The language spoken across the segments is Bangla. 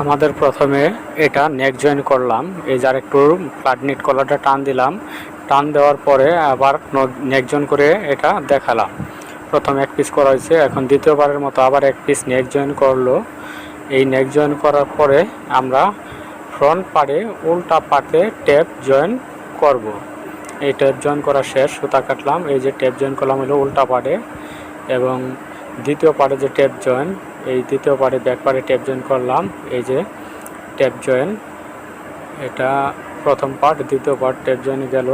আমাদের প্রথমে এটা নেক জয়েন করলাম, এই যার একটু ফ্ল্যাট নিট কলারটা টান দিলাম, টান দেওয়ার পরে আবার নেক জয়েন করে এটা দেখালাম। প্রথম এক পিস করা হয়েছে, এখন দ্বিতীয়বারের মতো আবার এক পিস নেক জয়েন করলো। এই নেক জয়েন করার পরে আমরা ফ্রন্ট পাড়ে উল্টা পাটে টেপ জয়েন করব। এই টেপ জয়েন করা শেষ, সুতা কাটলাম, এই যে টেপ জয়েন করলাম হলো উল্টা পাড়ে, এবং দ্বিতীয় পাড়ে যে টেপ জয়েন, এই দ্বিতীয় পাড়ে ব্যাক পাড়ে টেপ জয়েন করলাম, এই যে টেপ জয়েন, এটা প্রথম পার্ট, দ্বিতীয় পার্ট টেপ জয়েন গেল।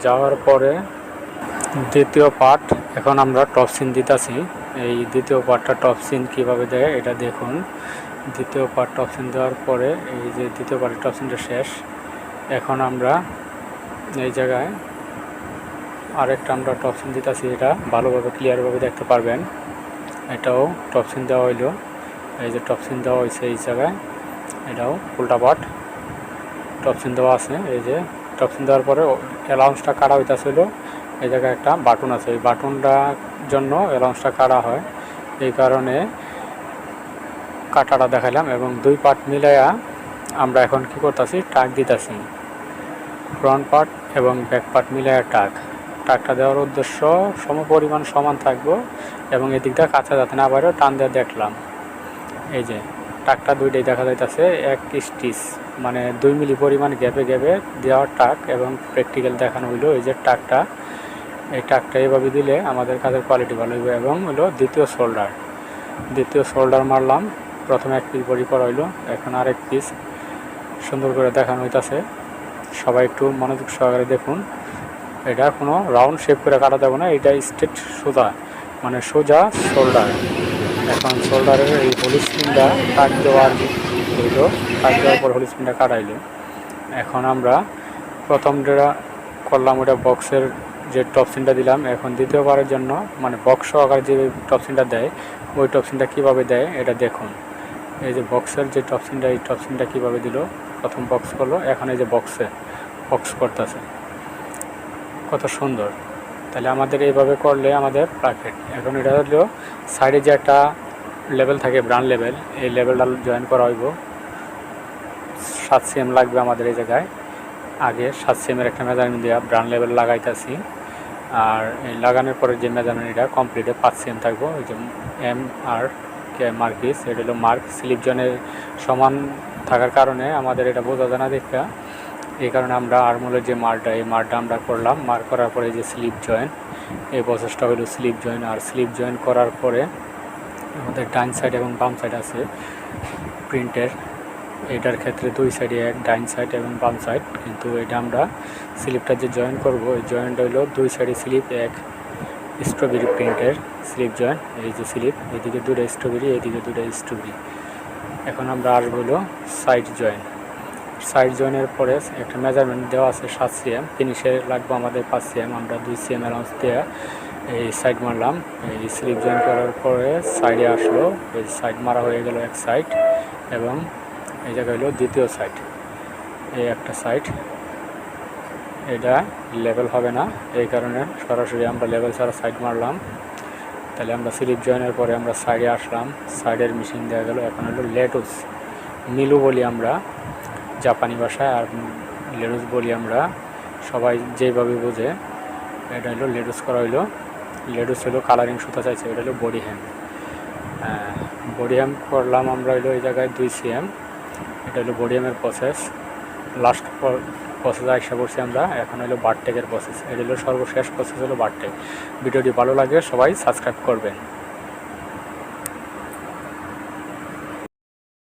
যাওয়ার পরে দ্বিতীয় পার্ট এখন আমরা টপ সিন দিতেছি। এই দ্বিতীয় পার্টটা টপ সিন কীভাবে দেয় এটা দেখুন। দ্বিতীয় পার্ট টপ সিন দেওয়ার পরে এই যে দ্বিতীয় পার্টের টপ সিনটা শেষ, এখন আমরা এই জায়গায় আরেকটা আমরা টপ সিন দিতেছি, এটা ভালোভাবে ক্লিয়ারভাবে দেখতে পারবেন। এটাও টপ সিন দেওয়া হইলো, এই যে টপ সিন দেওয়া হয়েছে এই জায়গায়, এটাও উল্টা পাট টপ সিন দেওয়া আছে। এই যে টপ সিন দেওয়ার পরে অ্যালাউন্সটা কাটা হইতেছিল, এই জায়গায় একটা বাটন আছে, এই বাটনটার জন্য অ্যালাউন্সটা কাটা হয়, এই কারণে কাটাটা দেখালাম। এবং দুই পার্ট মিলাইয়া আমরা এখন কি করতেছি, টাক দিতেছি, ফ্রন্ট পার্ট এবং ব্যাক পার্ট মিলাইয়া টাকটা দেওয়ার উদ্দেশ্য সমপরিমাণ সমান থাকবো এবং এদিকটা কাঁচা যাতে না আবারও টান দিয়ে দেখলাম। এই যে টাকটা দুইটাই দেখা যাইতেছে, এক স্টিচ মানে 2 মিলি পরিমাণ গ্যাপে গ্যাপে দেওয়ার টাক এবং প্র্যাকটিক্যাল দেখানো হইলো। এই যে টাকটা, এই টাকটা এইভাবে দিলে আমাদের কাজের কোয়ালিটি ভালো হইবে। এবং হইলো দ্বিতীয় শোল্ডার মারলাম, প্রথমে এক পিস বডি করা হইলো, এখন আরেক পিস সুন্দর করে দেখানো হইতেছে। সবাই একটু মনোযোগ সহকারে দেখুন, এটা কোনো রাউন্ড শেপ করে কাটা দেবো না, এটা স্ট্রেট সোজা মানে সোজা শোল্ডার। এখন শোল্ডারের এই হোলি স্পিনটা টাক দেওয়ার হইলো, টাক দেওয়ার পর হোলি স্পিনটা কাটাইলো। এখন আমরা প্রথম যেটা করলাম ওটা বক্সের যে টপ সিনটা দিলাম, এখন দ্বিতীয়বারের জন্য মানে বক্স সহকারে যে টপ সিনটা দেয় ওই টপ সিনটা কীভাবে দেয় এটা দেখুন। এই যে বক্সের যে টপ সিনটা, এই টপ সিনটা কীভাবে দিল, প্রথম বক্স করলো, এখন এই যে বক্স করতেছে, কত সুন্দর। তাহলে আমাদের এইভাবে করলে আমাদের পারফেক্ট। এখন এটা হলো সাইডে যে একটা লেভেল থাকে ব্রান্ড লেভেল, এই লেভেলটা জয়েন করা হইব। 7 cm লাগবে আমাদের এই জায়গায়, আগে 7 cm একটা মেজারমেন্ট দেওয়া ব্রান্ড লেভেল লাগাইতেছি। আর এই লাগানোর পরে যে মেজারমেন্ট এটা কমপ্লিটে 5 cm থাকবো। ওই যে এম আর কে মার্কিস, এটা হলো মার্ক স্লিপ জয়েনের সমান থাকার কারণে আমাদের এটা বোঝা যায় না দেখা, এই কারণে আমরা আর্মোলের যে মার্কটা, এই মার্কটা আমরা করলাম। মার্ক করার পরে যে স্লিপ জয়েন, এই প্রসেসটা হলো স্লিপ জয়েন। আর স্লিপ জয়েন করার পরে আমাদের ডাইন সাইড এবং বাম সাইড আছে প্রিন্টের, এটার ক্ষেত্রে 2 সাইডে এক, ডাইন সাইড এবং বাম সাইড। কিন্তু এটা আমরা স্লিপটা যে জয়েন করব, এই জয়েনটা হলো 2 সাইডে স্লিপ এক, স্ট্রবেরি প্রিন্টের স্লিপ জয়েন। এই যে স্লিপ, এদিকে 2টা স্ট্রবেরি, এদিকে 2টা স্ট্রবেরি। এখন আমরা আসবো হলো সাইড জয়েনের পরে একটা মেজারমেন্ট দেওয়া আছে 7 cm, ফিনিশে লাগবে আমাদের 5 cm। আমরা 2 cm অ্যালাউন্স দিয়ে এই সাইড মারলাম। এই স্লিপ জয়েন করার পরে সাইডে আসলো, এই সাইড মারা হয়ে গেল এক সাইড, এবং এই জায়গা হলো দ্বিতীয় সাইড, এই একটা সাইড। এটা লেভেল হবে না, এই কারণে সরাসরি আমরা লেভেল ছাড়া সাইড মারলাম। তাহলে আমরা স্লিপ জয়েনের পরে আমরা সাইডে আসলাম, সাইডের মেশিন দেওয়া গেল। এখন হলো লেটুস, মিলু বলি আমরা জাপানি ভাষায়, আর লেটুস বলি আমরা সবাই যেভাবে বোঝে। এটা হলো লেটুস করা হইলো। লেটুস হলো কালারিং সুতা চাইছে, এটা হলো বডি হ্যাম করলাম আমরা হইলো এই জায়গায় 2 cm। এটা হলো বডি হ্যামের প্রসেস। লাস্ট প্রসেস আশা করছি আমরা, এখন হলো বারটেকের প্রসেস। এটা হলো সর্বশেষ প্রসেস, হলো বারটেক। ভিডিওটি ভালো লাগে সবাই সাবস্ক্রাইব করবেন।